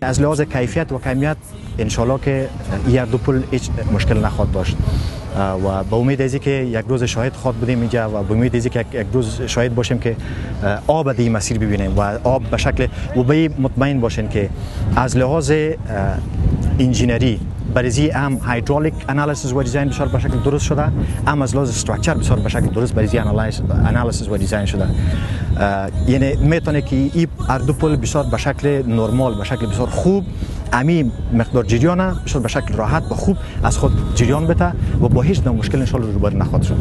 از لحاظ کیفیت و کمیت انشالله که یک دو پل هیچ مشکل نخواهد داشت و با امید از که یک روز شاهد خواهد بودیم اینجا و با امید از که یک روز شاهد باشیم که آب در این مسیر ببینیم و آب به شکل و به مطمئن باشین که از لحاظ انجینری برای هم هایدرولیک انالیسیس و دیزاین بسیار به شکل درست شده، هم از لحاظ استراکچر بسیار به شکل درست برای انالیسیس و دیزاین شده. یعنی میتونه که این هر دو پل بسیار به شکل نرمال، به شکل بسیار خوب امی مقدار جریان بسیار به شکل راحت و خوب از خود جریان بده و با هیچ نوع مشکل ان شاء الله روبرو نخواهد شد.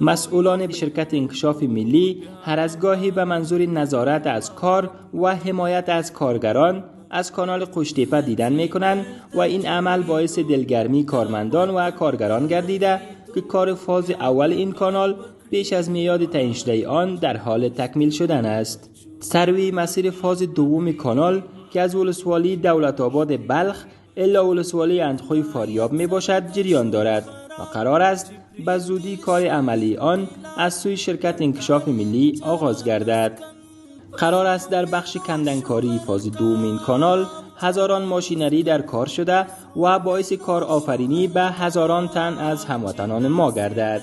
مسئولان شرکت انکشاف ملی هر از گاهی به منظور نظارت از کار و حمایت از کارگران از کانال قوشتیپه دیدن میکنند و این عمل باعث دلگرمی کارمندان و کارگران گردیده که کار فاز اول این کانال بیش از میعاد تعیین شده آن در حال تکمیل شدن است. سروی مسیر فاز دوم کانال که از ولسوالی دولت‌آباد بلخ الی ولسوالی اندخوی فاریاب می باشد جریان دارد و قرار است به زودی کار عملی آن از سوی شرکت انکشاف ملی آغاز گردد. قرار است در بخش کندنکاری فاز دوم این کانال هزاران ماشینری در کار شده و باعث کار آفرینی به هزاران تن از هموطنان ما گردد.